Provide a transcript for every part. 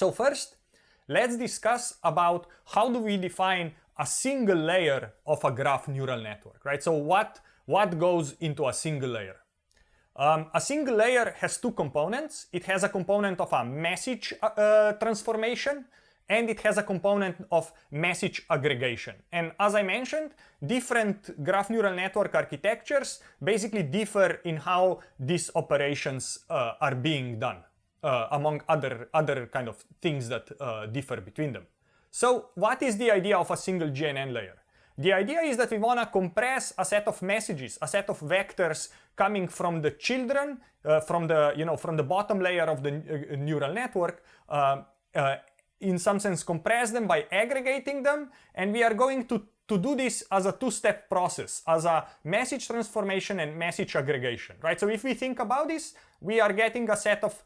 So first, let's discuss about how do we define a single layer of a graph neural network, right? So what goes into a single layer? A single layer has two components. It has a component of a message transformation, and it has a component of message aggregation. And as I mentioned, different graph neural network architectures basically differ in how these operations are being done, among other kind of things that differ between them. So what is the idea of a single GNN layer? The idea is that we want to compress a set of messages, a set of vectors coming from the children, from the bottom layer of the neural network, in some sense compress them by aggregating them, and we are going to do this as a two-step process, as a message transformation and message aggregation, right? So if we think about this, we are getting a set of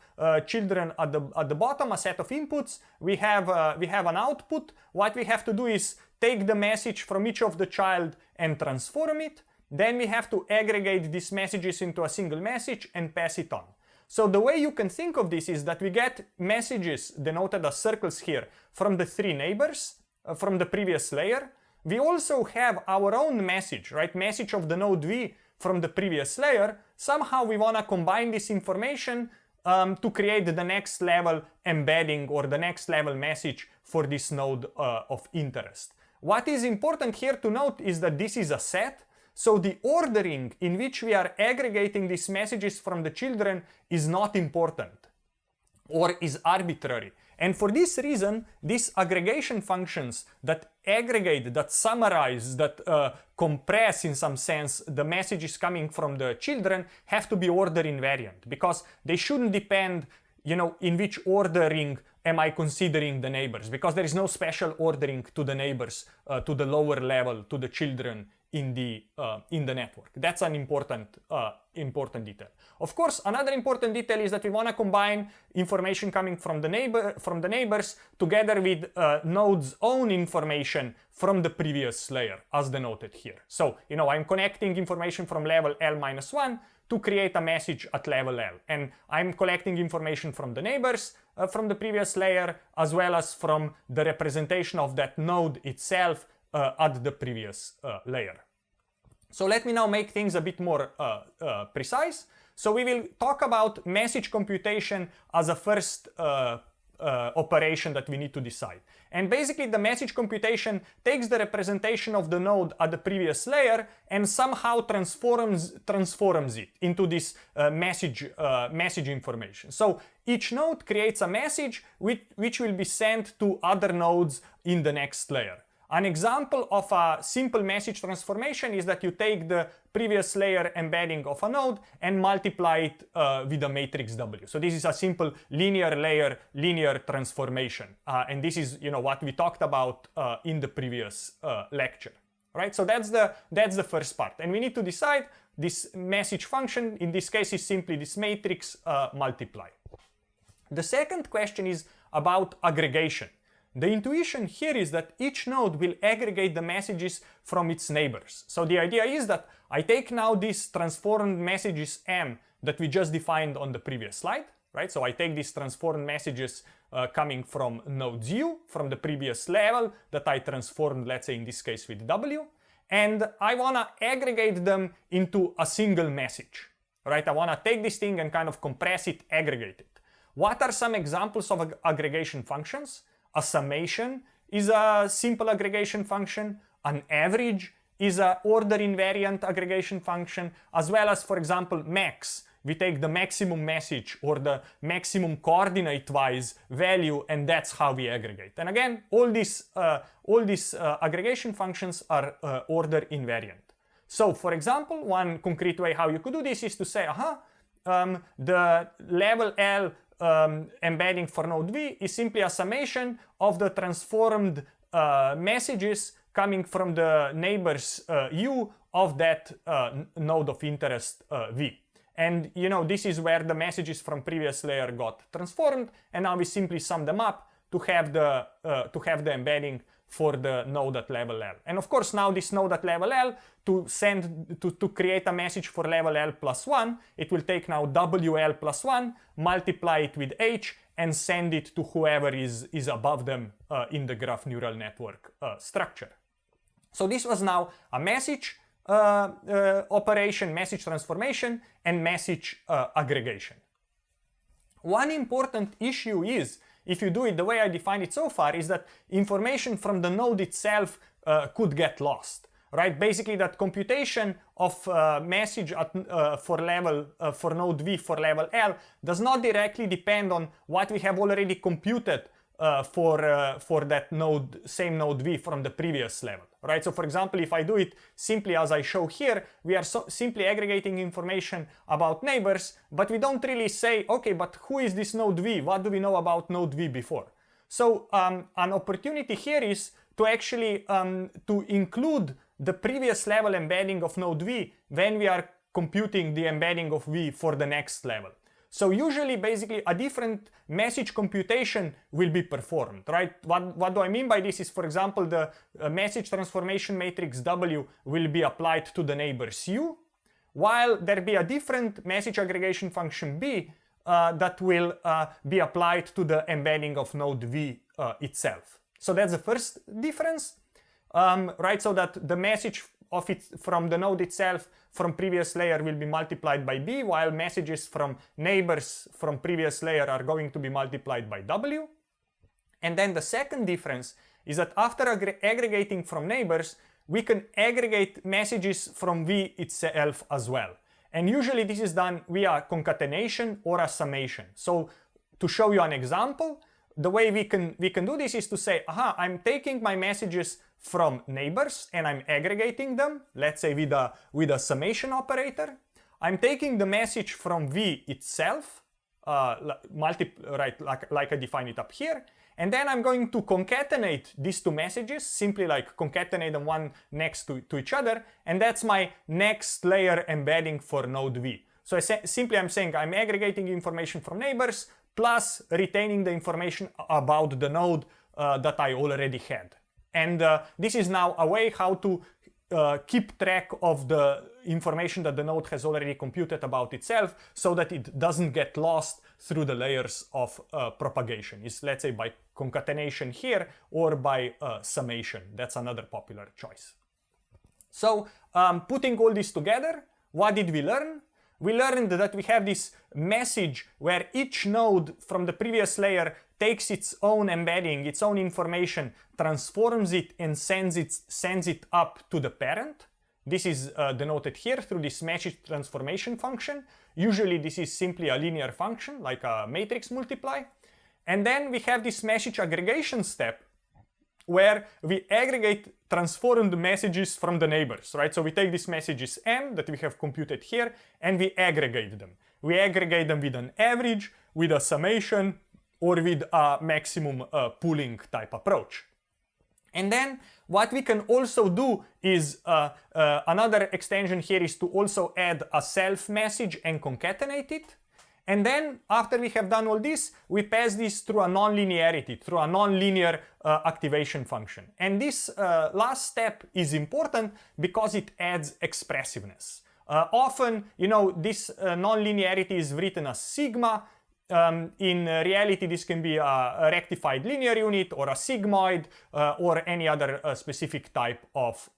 children at the bottom, a set of inputs. We have an output. What we have to do is take the message from each of the child and transform it. Then we have to aggregate these messages into a single message and pass it on. So the way you can think of this is that we get messages denoted as circles here from the three neighbors from the previous layer. We also have our own message, right? Message of the node V from the previous layer. Somehow we want to combine this information to create the next level embedding or the next level message for this node of interest. What is important here to note is that this is a set. So the ordering in which we are aggregating these messages from the children is not important or is arbitrary. And for this reason, these aggregation functions that aggregate, that summarize, that compress in some sense the messages coming from the children have to be order invariant, because they shouldn't depend, in which ordering am I considering the neighbors, because there is no special ordering to the neighbors, to the lower level, to the children in the network. That's an important detail. Of course, another important detail is that we want to combine information coming from the neighbors together with node's own information from the previous layer, as denoted here. So, I'm connecting information from level L-1 to create a message at level L, and I'm collecting information from the neighbors from the previous layer, as well as from the representation of that node itself at the previous layer. So let me now make things a bit more precise. So we will talk about message computation as a first operation that we need to decide. And basically the message computation takes the representation of the node at the previous layer and somehow transforms it into this message information. So each node creates a message which will be sent to other nodes in the next layer. An example of a simple message transformation is that you take the previous layer embedding of a node and multiply it with a matrix W. So this is a simple linear layer, linear transformation. And this is what we talked about in the previous lecture. Right? So that's the first part. And we need to decide this message function, in this case is simply this matrix multiply. The second question is about aggregation. The intuition here is that each node will aggregate the messages from its neighbors. So the idea is that I take now these transformed messages M that we just defined on the previous slide, right? So I take these transformed messages coming from nodes U from the previous level that I transformed, let's say in this case with W, and I want to aggregate them into a single message, right? I want to take this thing and kind of compress it, aggregate it. What are some examples of aggregation functions? A summation is a simple aggregation function. An average is an order invariant aggregation function, as well as, for example, max. We take the maximum message or the maximum coordinate-wise value, and that's how we aggregate. And again, all these aggregation functions are order invariant. So, for example, one concrete way how you could do this is to say, the level L embedding for node V is simply a summation of the transformed messages coming from the neighbors U of that node of interest V. And this is where the messages from previous layer got transformed, and now we simply sum them up to have the embedding for the node at level L. And of course now this node at level L, to create a message for level L plus 1, it will take now WL plus 1, multiply it with H, and send it to whoever is above them in the graph neural network structure. So this was now a message operation, message transformation, and message aggregation. One important issue is, if you do it the way I defined it so far, is that information from the node itself could get lost, right? Basically, that computation of message for node V for level L does not directly depend on what we have already computed for that node, same node V from the previous level, right? So for example, if I do it simply as I show here, we are simply aggregating information about neighbors, but we don't really say, okay, but who is this node V? What do we know about node V before? So an opportunity here is to actually to include the previous level embedding of node V when we are computing the embedding of V for the next level. So usually, basically, a different message computation will be performed, right? What do I mean by this is, for example, the message transformation matrix W will be applied to the neighbors U, while there be a different message aggregation function B that will be applied to the embedding of node V itself. So that's the first difference, right? So that the message of it from the node itself from previous layer will be multiplied by B, while messages from neighbors from previous layer are going to be multiplied by W. And then the second difference is that after aggregating from neighbors, we can aggregate messages from V itself as well. And usually this is done via concatenation or a summation. So to show you an example, the way we can do this is to say, aha, I'm taking my messages from neighbors and I'm aggregating them, let's say with a summation operator. I'm taking the message from V itself, right, like I define it up here, and then I'm going to concatenate these two messages, simply like concatenate them one next to each other, and that's my next layer embedding for node V. So simply I'm saying I'm aggregating information from neighbors plus retaining the information about the node that I already had. And this is now a way how to keep track of the information that the node has already computed about itself so that it doesn't get lost through the layers of propagation. It's, let's say, by concatenation here or by summation. That's another popular choice. So putting all this together, what did we learn? We learned that we have this message where each node from the previous layer takes its own embedding, its own information, transforms it and sends it up to the parent. This is denoted here through this message transformation function. Usually this is simply a linear function like a matrix multiply. And then we have this message aggregation step where we aggregate transformed messages from the neighbors, right? So we take these messages M that we have computed here and we aggregate them. We aggregate them with an average, with a summation, or with a maximum pooling type approach. And then what we can also do is another extension here is to also add a self message and concatenate it. And then after we have done all this, we pass this through a non-linearity, through a non-linear activation function. And this last step is important because it adds expressiveness. Often, you know, this non-linearity is written as sigma. In reality, this can be a rectified linear unit or a sigmoid or any other specific type of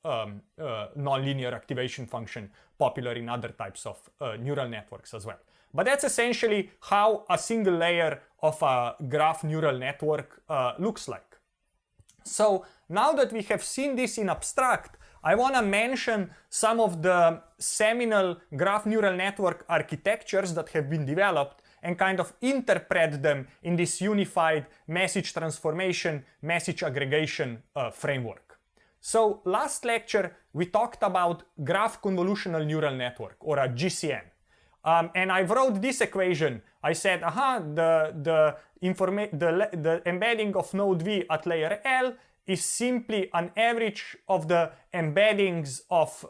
non-linear activation function popular in other types of neural networks as well. But that's essentially how a single layer of a graph neural network looks like. So now that we have seen this in abstract, I want to mention some of the seminal graph neural network architectures that have been developed and kind of interpret them in this unified message transformation, message aggregation framework. So last lecture, we talked about graph convolutional neural network, or a GCN. And I wrote this equation. I said, the embedding of node V at layer L is simply an average of the embeddings of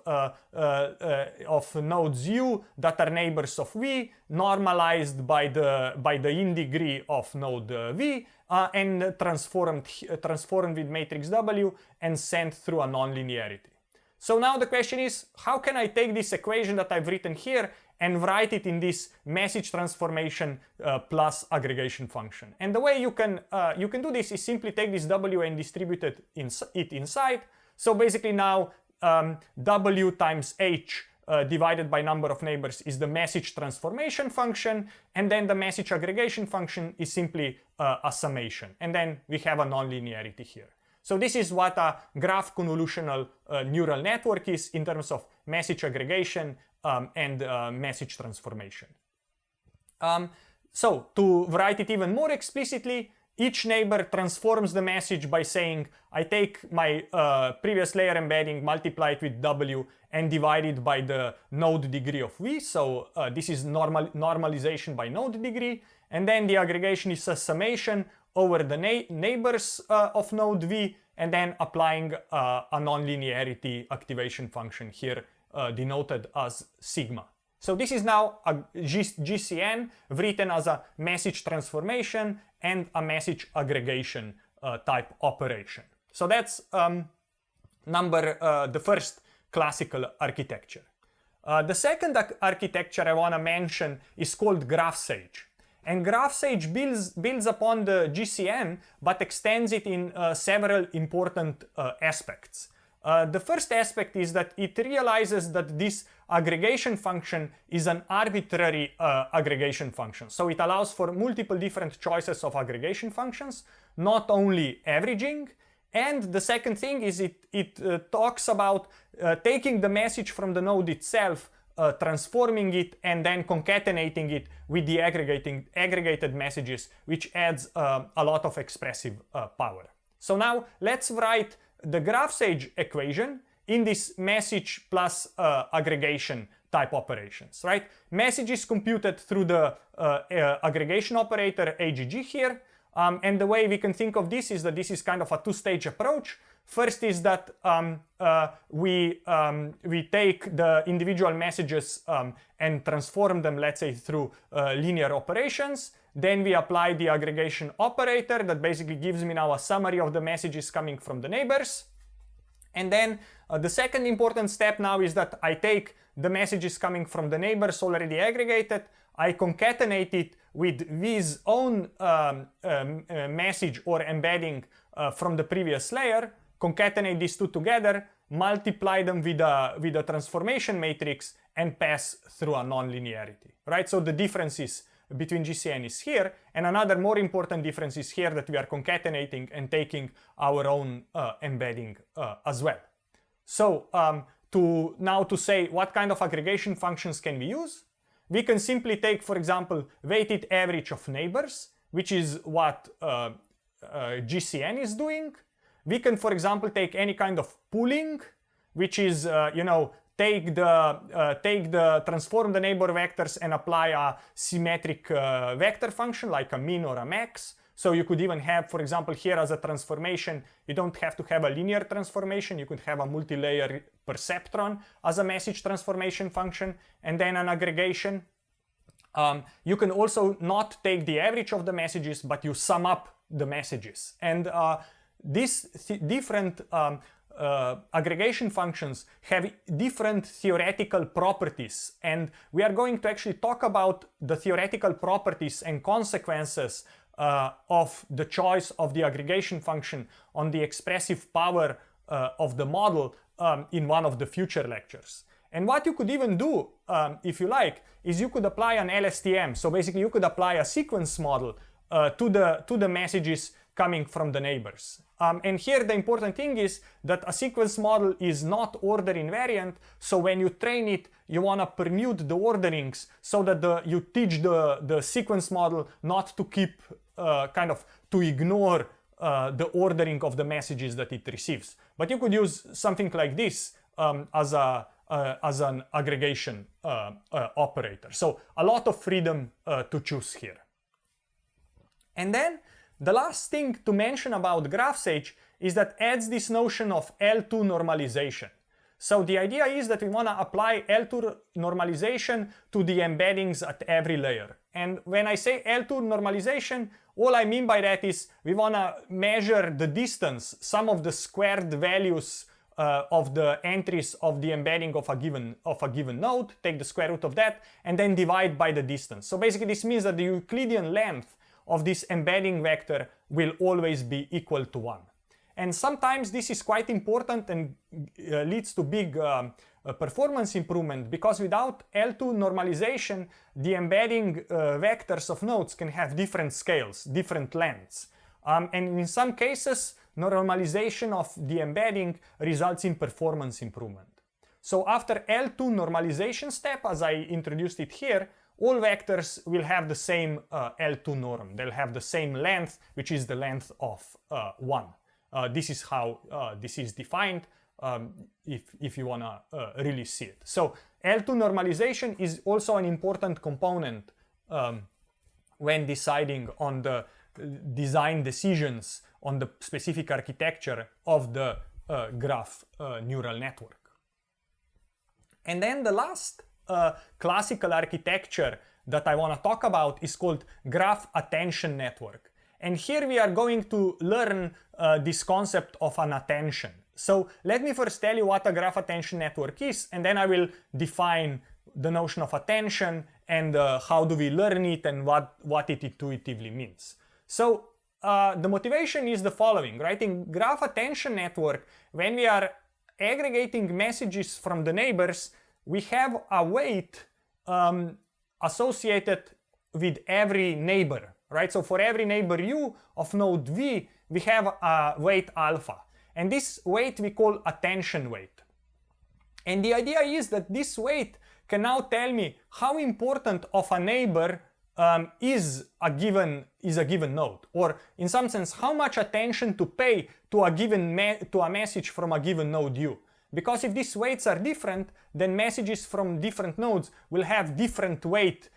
nodes U that are neighbors of V, normalized by the in degree of node V, and transformed with matrix W and sent through a non-linearity. So now the question is, how can I take this equation that I've written here and write it in this message transformation plus aggregation function. And the way you can do this is simply take this W and distribute it inside. So basically now W times H divided by number of neighbors is the message transformation function, and then the message aggregation function is simply a summation. And then we have a non-linearity here. So this is what a graph convolutional neural network is in terms of message aggregation and message transformation. So to write it even more explicitly, each neighbor transforms the message by saying, I take my previous layer embedding, multiply it with W, and divide it by the node degree of V. So this is normalization by node degree. And then the aggregation is a summation over the neighbors of node V, and then applying a nonlinearity activation function here denoted as sigma. So this is now a GCN written as a message transformation and a message aggregation type operation. So that's the first classical architecture. The second architecture I want to mention is called GraphSAGE. And GraphSAGE builds upon the GCN, but extends it in several important aspects. The first aspect is that it realizes that this aggregation function is an arbitrary aggregation function. So it allows for multiple different choices of aggregation functions, not only averaging. And the second thing is it talks about taking the message from the node itself, transforming it, and then concatenating it with the aggregated messages, which adds a lot of expressive power. So now let's write the GraphSAGE equation in this message plus aggregation type operations, right? Message is computed through the aggregation operator AGG here. And the way we can think of this is that this is kind of a two-stage approach. First is that we take the individual messages and transform them, let's say, through linear operations. Then we apply the aggregation operator that basically gives me now a summary of the messages coming from the neighbors. And then the second important step now is that I take the messages coming from the neighbors already aggregated, I concatenate it with V's own message or embedding from the previous layer, concatenate these two together, multiply them with a transformation matrix, and pass through a non-linearity, right? So the differences between GCN is here, and another more important difference is here that we are concatenating and taking our own embedding as well. So to say what kind of aggregation functions can we use, we can simply take, for example, weighted average of neighbors, which is what GCN is doing. We can, for example, take any kind of pooling, which is, transform the neighbor vectors and apply a symmetric vector function like a min or a max. So you could even have, for example, here as a transformation, you don't have to have a linear transformation. You could have a multi-layer perceptron as a message transformation function, and then an aggregation. You can also not take the average of the messages, but you sum up the messages. And these different aggregation functions have different theoretical properties, and we are going to actually talk about the theoretical properties and consequences of the choice of the aggregation function on the expressive power of the model in one of the future lectures. And what you could even do, if you like, is you could apply an LSTM. So basically you could apply a sequence model to the messages coming from the neighbors. And here the important thing is that a sequence model is not order invariant, so when you train it, you want to permute the orderings so that you teach the sequence model not to keep, to ignore the ordering of the messages that it receives. But you could use something like this as an aggregation operator. So a lot of freedom to choose here. And then the last thing to mention about GraphSAGE is that adds this notion of L2 normalization. So the idea is that we want to apply L2 normalization to the embeddings at every layer. And when I say L2 normalization, all I mean by that is we want to measure the distance, some of the squared values of the entries of the embedding of a given node, take the square root of that, and then divide by the distance. So basically this means that the Euclidean length of this embedding vector will always be equal to 1. And sometimes this is quite important and leads to big performance improvement, because without L2 normalization, the embedding vectors of nodes can have different scales, different lengths. And in some cases, normalization of the embedding results in performance improvement. So after L2 normalization step, as I introduced it here, all vectors will have the same L2 norm. They'll have the same length, which is the length of 1. This is how this is defined, if you want to really see it. So L2 normalization is also an important component when deciding on the design decisions on the specific architecture of the graph neural network. And then the last classical architecture that I want to talk about is called graph attention network. And here we are going to learn this concept of an attention. So let me first tell you what a graph attention network is, and then I will define the notion of attention and how do we learn it and what it intuitively means. So the motivation is the following, right? In graph attention network, when we are aggregating messages from the neighbors, we have a weight associated with every neighbor, right? So for every neighbor u of node v, we have a weight alpha. And this weight we call attention weight. And the idea is that this weight can now tell me how important of a neighbor is a given node, or in some sense how much attention to pay to a message from a given node u. Because if these weights are different, then messages from different nodes will have different weight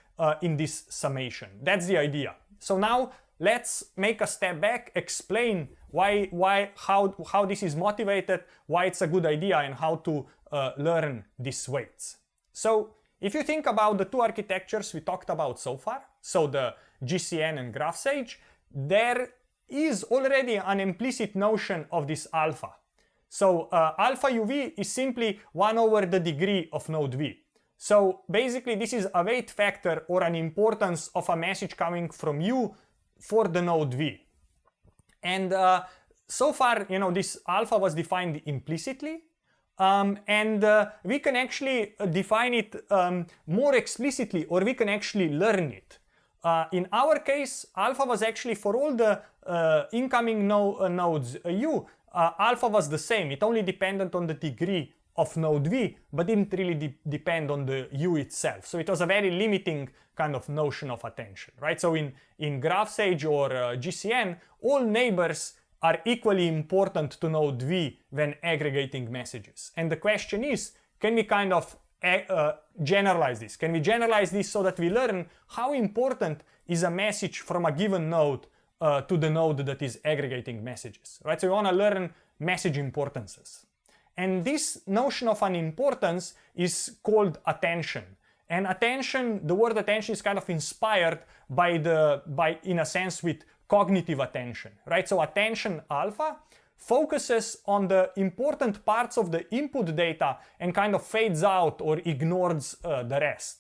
in this summation. That's the idea. So now let's make a step back, explain how this is motivated, why it's a good idea, and how to learn these weights. So if you think about the two architectures we talked about so far, so the GCN and GraphSAGE, there is already an implicit notion of this alpha. So alpha uv is simply 1 over the degree of node v. So basically this is a weight factor or an importance of a message coming from u for the node v. And so far, this alpha was defined implicitly. And we can actually define it more explicitly, or we can actually learn it. In our case, alpha was actually for all the incoming nodes u, alpha was the same. It only depended on the degree of node v, but didn't really depend on the u itself. So it was a very limiting kind of notion of attention, right? So in GraphSAGE or GCN, all neighbors are equally important to node v when aggregating messages. And the question is, can we kind of generalize this? Can we generalize this so that we learn how important is a message from a given node to the node that is aggregating messages, right? So we want to learn message importances. And this notion of an importance is called attention. And attention, the word attention is kind of inspired in a sense with cognitive attention, right? So attention alpha focuses on the important parts of the input data and kind of fades out or ignores the rest.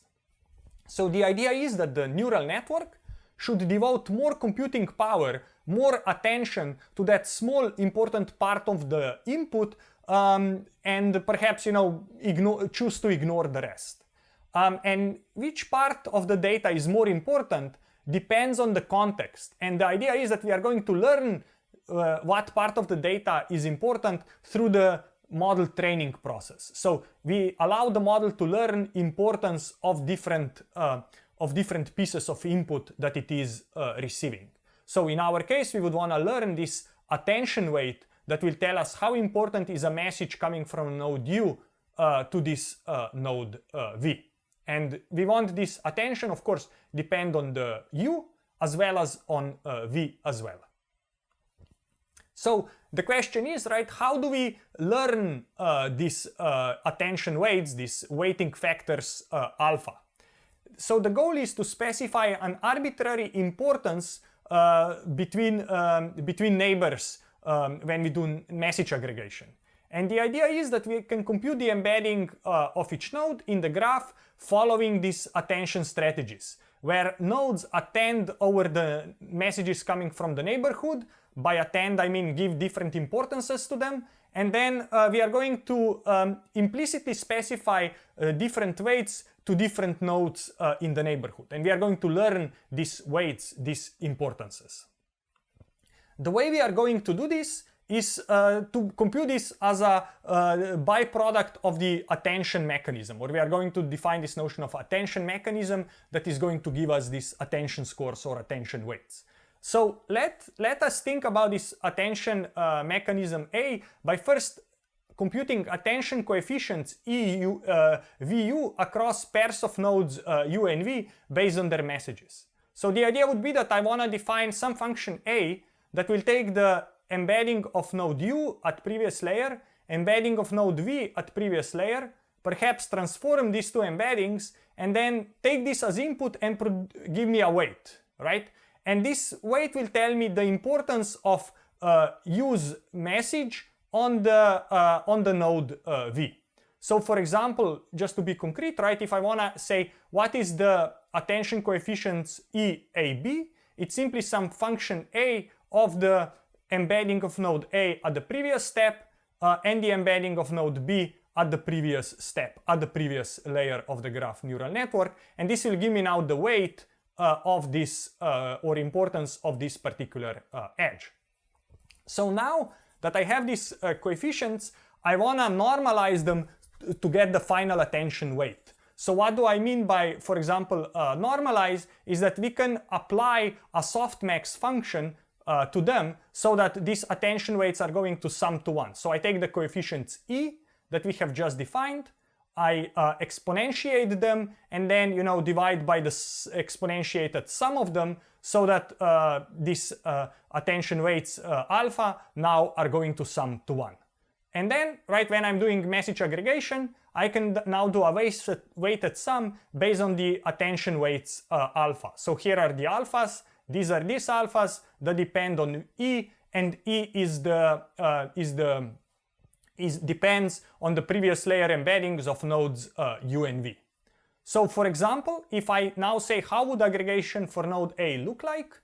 So the idea is that the neural network should devote more computing power, more attention to that small important part of the input, and perhaps choose to ignore the rest. And which part of the data is more important depends on the context. And the idea is that we are going to learn what part of the data is important through the model training process. So we allow the model to learn importance of different pieces of input that it is receiving. So in our case, we would want to learn this attention weight that will tell us how important is a message coming from node u to this node v. And we want this attention, of course, depend on the u as well as on v as well. So the question is, right, how do we learn these attention weights, these weighting factors alpha? So the goal is to specify an arbitrary importance between neighbors when we do message aggregation. And the idea is that we can compute the embedding of each node in the graph following these attention strategies, where nodes attend over the messages coming from the neighborhood. By attend, I mean give different importances to them. And then we are going to implicitly specify different weights to different nodes in the neighborhood. And we are going to learn these weights, these importances. The way we are going to do this is to compute this as a byproduct of the attention mechanism, or we are going to define this notion of attention mechanism that is going to give us these attention scores or attention weights. So let us think about this attention mechanism A by first computing attention coefficients VU across pairs of nodes U and V based on their messages. So the idea would be that I want to define some function A that will take the embedding of node U at previous layer, embedding of node V at previous layer, perhaps transform these two embeddings, and then take this as input and give me a weight, right? And this weight will tell me the importance of U's message on the node V. So for example, just to be concrete, right, if I want to say what is the attention coefficients EAB, it's simply some function A of the embedding of node A at the previous step and the embedding of node B at the previous step, at the previous layer of the graph neural network. And this will give me now the weight of this or importance of this particular edge. So now that I have these coefficients, I want to normalize them to get the final attention weight. So what do I mean by, for example, normalize, is that we can apply a softmax function to them so that these attention weights are going to sum to 1. So I take the coefficients E that we have just defined, I exponentiate them, and then divide by the exponentiated sum of them, so that these attention weights alpha now are going to sum to 1. And then, right, when I'm doing message aggregation, I can now do a weighted sum based on the attention weights alpha. So here are the alphas, these are these alphas that depend on E, and E depends on the previous layer embeddings of nodes U and V. So for example, if I now say how would aggregation for node A look like,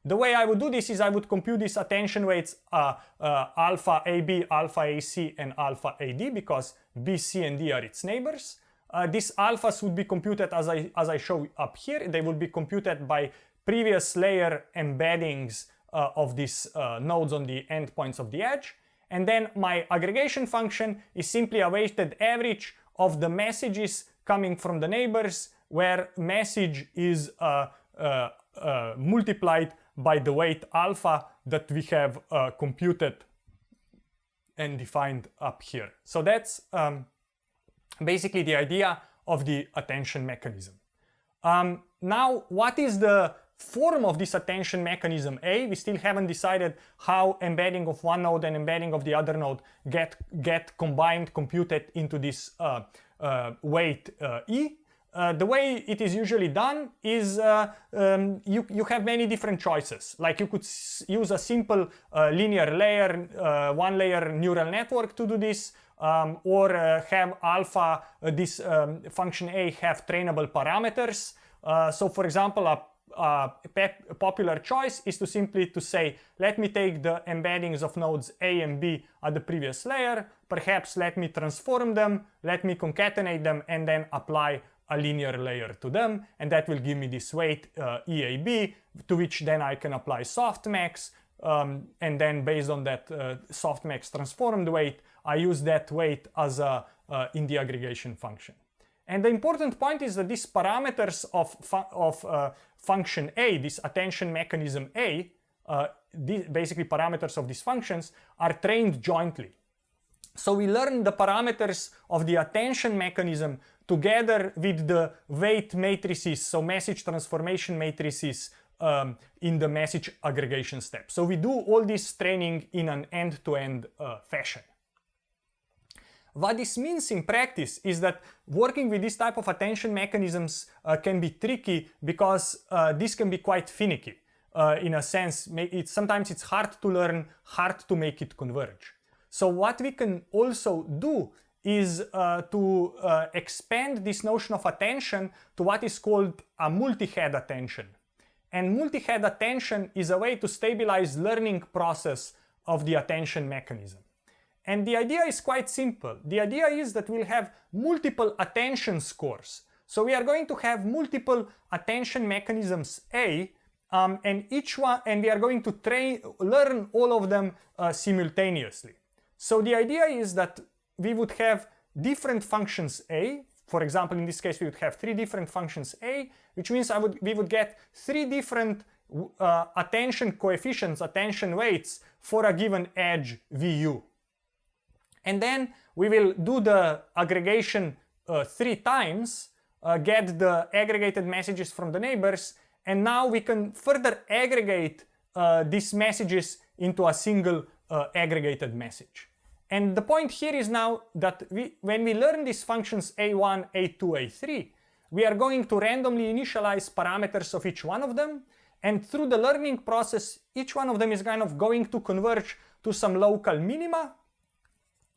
the way I would do this is I would compute these attention weights alpha AB, alpha AC, and alpha AD, because B, C, and D are its neighbors. These alphas would be computed as I show up here. They would be computed by previous layer embeddings of these nodes on the endpoints of the edge. And then my aggregation function is simply a weighted average of the messages coming from the neighbors, where message is multiplied by the weight alpha that we have computed and defined up here. So that's basically the idea of the attention mechanism. Now, what is the form of this attention mechanism A? We still haven't decided how embedding of one node and embedding of the other node get combined, computed into this weight E. The way it is usually done is you have many different choices. Like you could use a simple linear layer, one layer neural network to do this, or have alpha, this function A, have trainable parameters. So for example, a popular choice is to simply say, let me take the embeddings of nodes A and B at the previous layer, perhaps let me transform them, let me concatenate them, and then apply a linear layer to them, and that will give me this weight EAB, to which then I can apply softmax, and then based on that softmax transformed weight, I use that weight as in the aggregation function. And the important point is that these parameters of function A, this attention mechanism A, basically parameters of these functions, are trained jointly. So we learn the parameters of the attention mechanism together with the weight matrices, so message transformation matrices in the message aggregation step. So we do all this training in an end-to-end fashion. What this means in practice is that working with this type of attention mechanisms can be tricky, because this can be quite finicky. In a sense, sometimes it's hard to learn, hard to make it converge. So what we can also do is to expand this notion of attention to what is called a multi-head attention. And multi-head attention is a way to stabilize learning process of the attention mechanism. And the idea is quite simple. The idea is that we'll have multiple attention scores. So we are going to have multiple attention mechanisms A, and we are going to learn all of them simultaneously. So the idea is that we would have different functions A. For example, in this case, we would have 3 different functions A, which means we would get 3 different attention coefficients, attention weights for a given edge VU. And then we will do the aggregation 3 times, get the aggregated messages from the neighbors, and now we can further aggregate these messages into a single aggregated message. And the point here is now that when we learn these functions A1, A2, A3, we are going to randomly initialize parameters of each one of them, and through the learning process, each one of them is kind of going to converge to some local minima.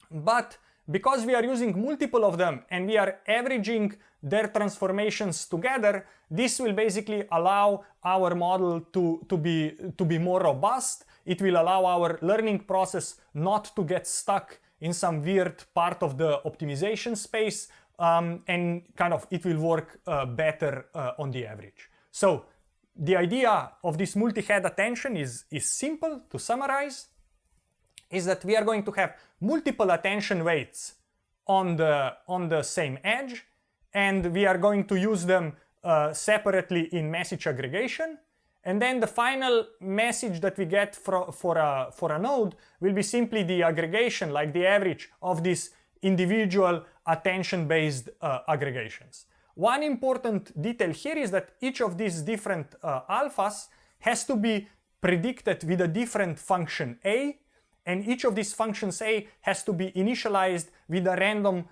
But because we are using multiple of them and we are averaging their transformations together, this will basically allow our model to be more robust. It will allow our learning process not to get stuck in some weird part of the optimization space, and kind of it will work better on the average. So the idea of this multi-head attention is simple. To summarize, is that we are going to have multiple attention weights on the same edge, and we are going to use them separately in message aggregation. And then the final message that we get for a node will be simply the aggregation, like the average of these individual attention-based aggregations. One important detail here is that each of these different alphas has to be predicted with a different function A, and each of these functions A has to be initialized with a random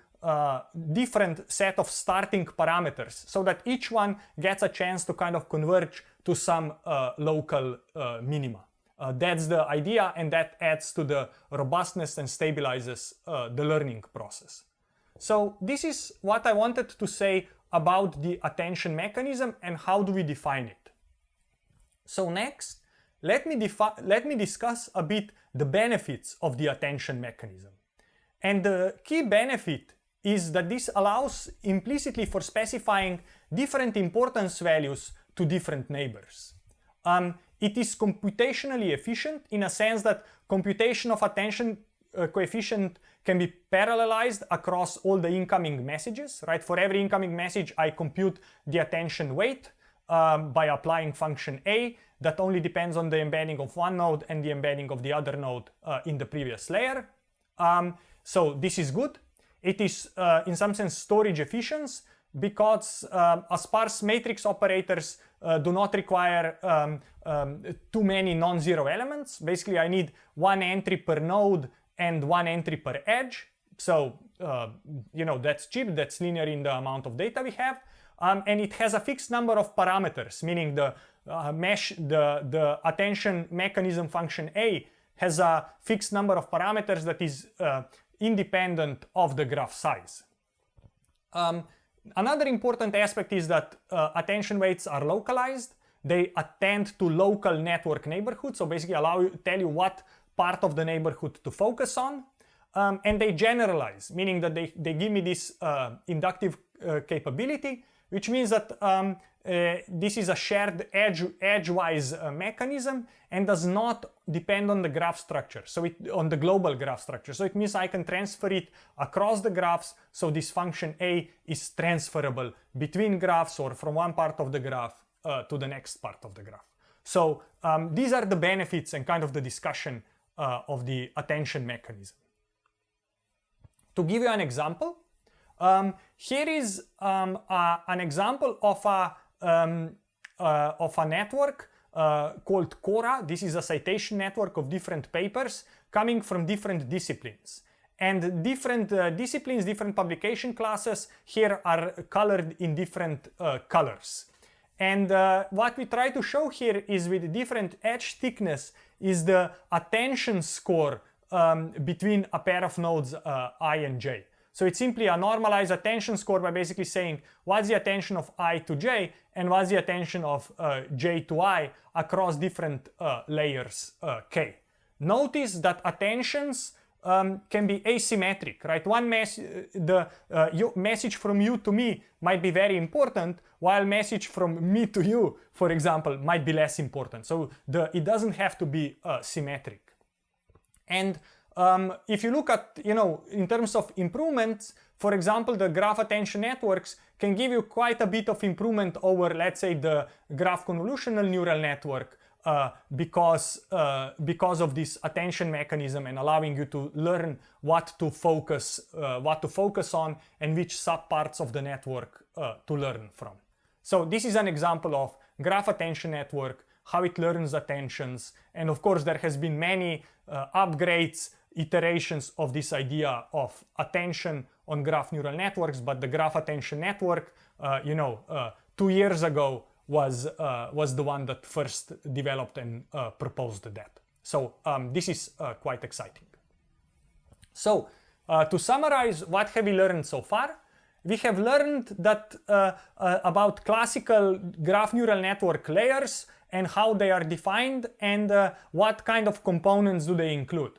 different set of starting parameters, so that each one gets a chance to kind of converge to some local minima. That's the idea, and that adds to the robustness and stabilizes the learning process. So this is what I wanted to say about the attention mechanism and how do we define it. So next, let me discuss a bit the benefits of the attention mechanism. And the key benefit is that this allows implicitly for specifying different importance values to different neighbors. It is computationally efficient in a sense that computation of attention coefficient can be parallelized across all the incoming messages, right? For every incoming message, I compute the attention weight by applying function A that only depends on the embedding of one node and the embedding of the other node in the previous layer. So this is good. It is in some sense storage efficient because sparse matrix operators do not require too many non-zero elements. Basically, I need one entry per node and one entry per edge. So, that's cheap, that's linear in the amount of data we have. And it has a fixed number of parameters, meaning the attention mechanism function A has a fixed number of parameters that is independent of the graph size. Another important aspect is that attention weights are localized. They attend to local network neighborhoods, so basically tell you what part of the neighborhood to focus on. And they generalize, meaning that they give me this inductive capability, which means that this is a shared edge-wise mechanism and does not depend on the graph structure, on the global graph structure. So it means I can transfer it across the graphs, so this function A is transferable between graphs or from one part of the graph to the next part of the graph. So these are the benefits and kind of the discussion of the attention mechanism. To give you an example, here is an example of a network called Cora. This is a citation network of different papers coming from different disciplines. And different disciplines, different publication classes here are colored in different colors. And what we try to show here is with different edge thickness is the attention score between a pair of nodes I and j. So it's simply a normalized attention score by basically saying what's the attention of I to j and what's the attention of j to I across different layers k. Notice that attentions can be asymmetric, right? Message from you to me might be very important, while message from me to you, for example, might be less important. So it doesn't have to be symmetric. And if you look at, in terms of improvements, for example, the graph attention networks can give you quite a bit of improvement over, let's say, the graph convolutional neural network because of this attention mechanism and allowing you to learn what to focus on and which subparts of the network to learn from. So this is an example of graph attention network, how it learns attentions, and of course there has been many upgrades, iterations of this idea of attention on graph neural networks, but the graph attention network, 2 years ago was the one that first developed and proposed that. So this is quite exciting. So to summarize, what have we learned so far? We have learned that about classical graph neural network layers and how they are defined and what kind of components do they include.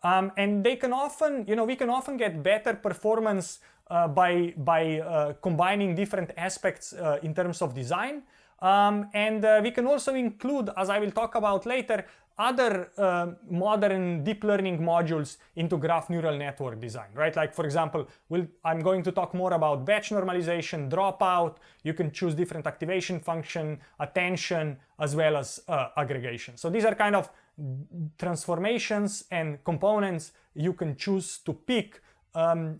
And they can often, we can often get better performance by combining different aspects in terms of design. And we can also include, as I will talk about later, other modern deep learning modules into graph neural network design, right? Like, for example, I'm going to talk more about batch normalization, dropout. You can choose different activation function, attention, as well as aggregation. So these are kind of transformations and components you can choose to pick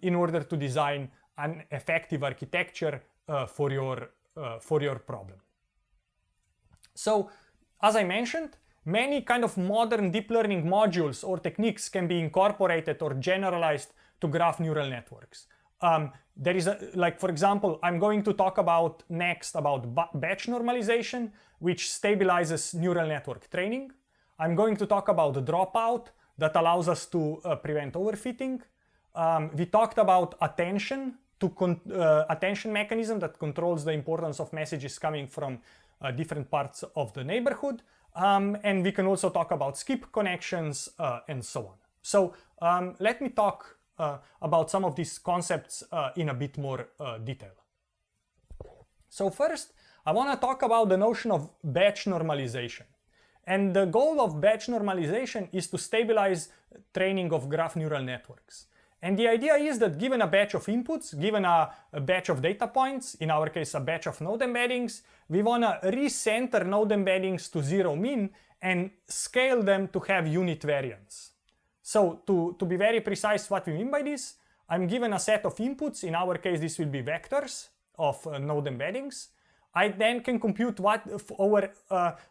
in order to design an effective architecture for your problem. So, as I mentioned, many kind of modern deep learning modules or techniques can be incorporated or generalized to graph neural networks. There is for example, I'm going to talk about next about batch normalization, which stabilizes neural network training. I'm going to talk about the dropout that allows us to prevent overfitting. We talked about attention mechanism that controls the importance of messages coming from different parts of the neighborhood. And we can also talk about skip connections and so on. So let me talk about some of these concepts in a bit more detail. So first, I want to talk about the notion of batch normalization. And the goal of batch normalization is to stabilize training of graph neural networks. And the idea is that given a batch of inputs, given a batch of data points, in our case a batch of node embeddings, we want to recenter node embeddings to zero mean and scale them to have unit variance. So to be very precise what we mean by this, I'm given a set of inputs, in our case this will be vectors of node embeddings. I then can compute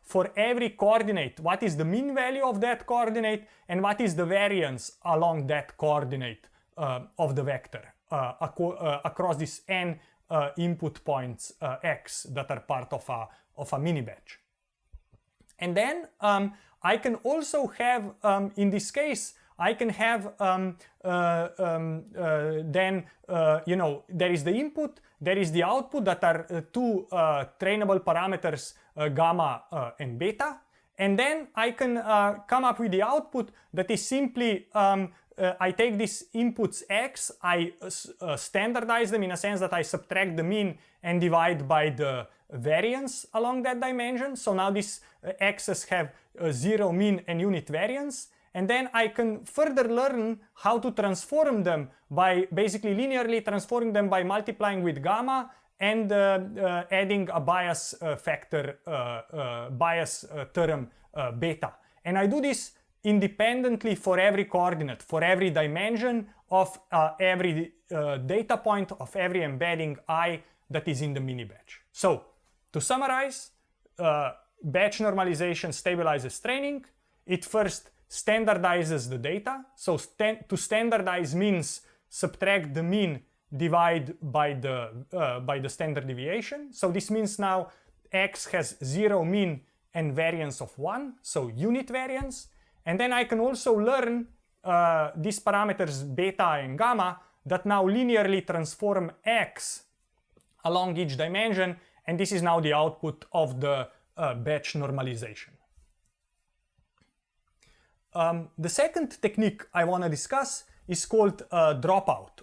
for every coordinate, what is the mean value of that coordinate and what is the variance along that coordinate of the vector across these n input points x that are part of a mini batch. And then I can also have, in this case, I can have there is the input, there is the output that are two trainable parameters gamma and beta. And then I can come up with the output that is simply, I take these inputs x, I standardize them in a sense that I subtract the mean and divide by the variance along that dimension. So now these x's have zero mean and unit variance. And then I can further learn how to transform them by basically linearly transforming them by multiplying with gamma and adding a bias factor, bias term beta. And I do this independently for every coordinate, for every dimension of every data point of every embedding I that is in the mini batch. So to summarize, batch normalization stabilizes training. It first standardizes the data. So to standardize means subtract the mean, divide by the standard deviation. So this means now x has zero mean and variance of 1, so unit variance. And then I can also learn these parameters beta and gamma that now linearly transform X along each dimension, and this is now the output of the batch normalization. The second technique I want to discuss is called dropout.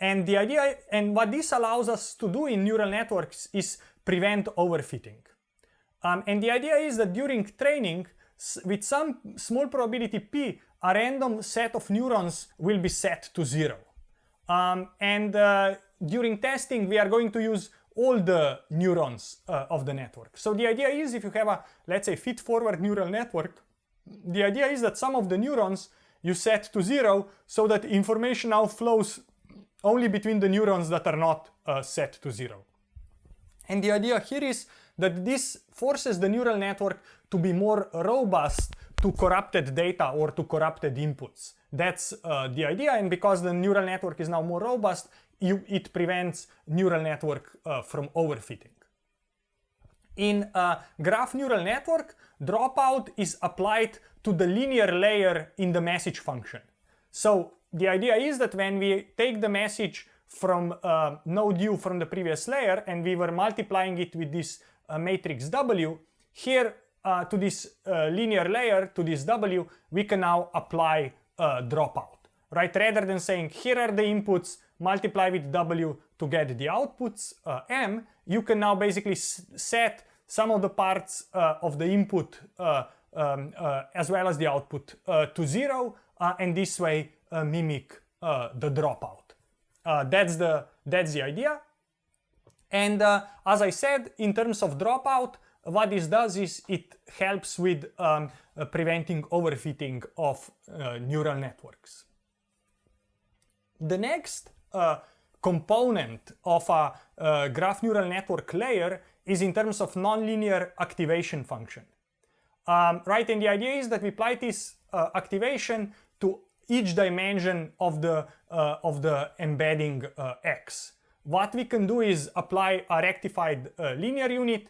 And the idea, and what this allows us to do in neural networks is prevent overfitting. And the idea is that during training, with some small probability p, a random set of neurons will be set to 0. During testing, we are going to use all the neurons of the network. So the idea is, if you have a, let's say, feed-forward neural network, the idea is that some of the neurons you set to 0 so that information now flows only between the neurons that are not set to 0. And the idea here is that this forces the neural network to be more robust to corrupted data or to corrupted inputs. That's the idea, and because the neural network is now more robust, it prevents neural network from overfitting. In a graph neural network, dropout is applied to the linear layer in the message function. So the idea is that when we take the message from node U from the previous layer and we were multiplying it with this matrix W, here to this linear layer, to this W, we can now apply dropout, right? Rather than saying here are the inputs, multiply with W to get the outputs M, you can now basically set some of the parts of the input as well as the output to 0, and this way mimic the dropout. That's the idea. And as I said, in terms of dropout, what this does is it helps with preventing overfitting of neural networks. The next component of a graph neural network layer is in terms of nonlinear activation function. Right, and the idea is that we apply this activation to each dimension of the embedding X. What we can do is apply a rectified linear unit,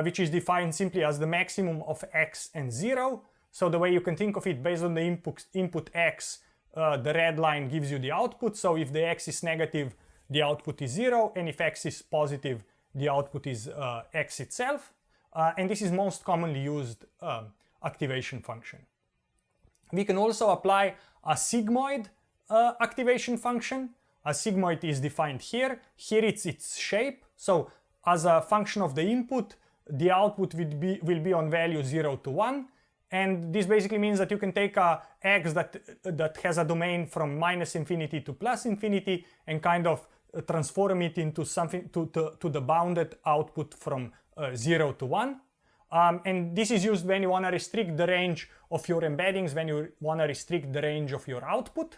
which is defined simply as the maximum of X and 0. So the way you can think of it, based on the input X, the red line gives you the output. So if the X is negative, the output is 0, and if X is positive, the output is X itself. And this is most commonly used activation function. We can also apply a sigmoid activation function. A sigmoid is defined here. Here it's its shape. So as a function of the input, the output will be on value 0 to 1. And this basically means that you can take a X that has a domain from -infinity to +infinity and kind of transform it into something to the bounded output from 0 to 1. And this is used when you want to restrict the range of your embeddings, when you want to restrict the range of your output.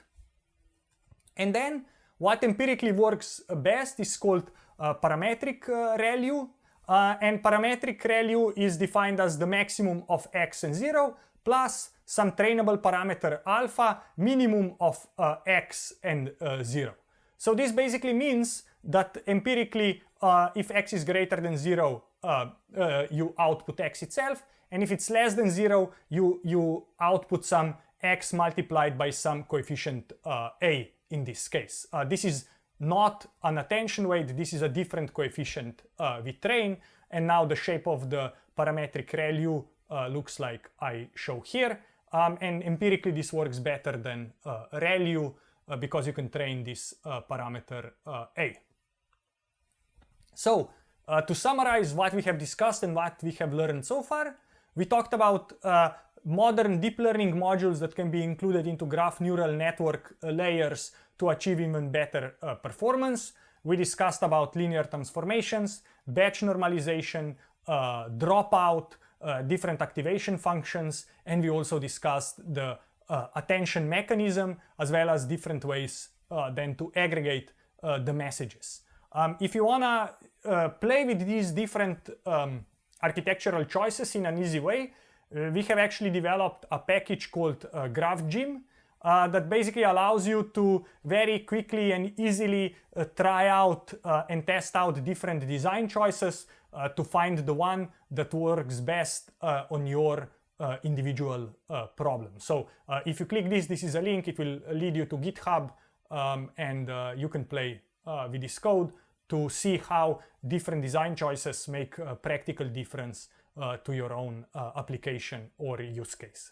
And then what empirically works best is called parametric ReLU. And parametric ReLU is defined as the maximum of X and 0 plus some trainable parameter alpha, minimum of X and 0. So this basically means that empirically, if X is greater than 0, you output X itself, and if it's less than 0, you output some X multiplied by some coefficient A in this case. This is not an attention weight, this is a different coefficient we train, and now the shape of the parametric ReLU looks like I show here, and empirically this works better than ReLU because you can train this parameter A. So to summarize what we have discussed and what we have learned so far, we talked about modern deep learning modules that can be included into graph neural network layers to achieve even better performance. We discussed about linear transformations, batch normalization, dropout, different activation functions, and we also discussed the attention mechanism as well as different ways then to aggregate the messages. If you want to play with these different architectural choices in an easy way, we have actually developed a package called GraphGym that basically allows you to very quickly and easily try out and test out different design choices to find the one that works best on your individual problem. So if you click this, this is a link, it will lead you to GitHub, and you can play with this code to see how different design choices make a practical difference to your own application or use case.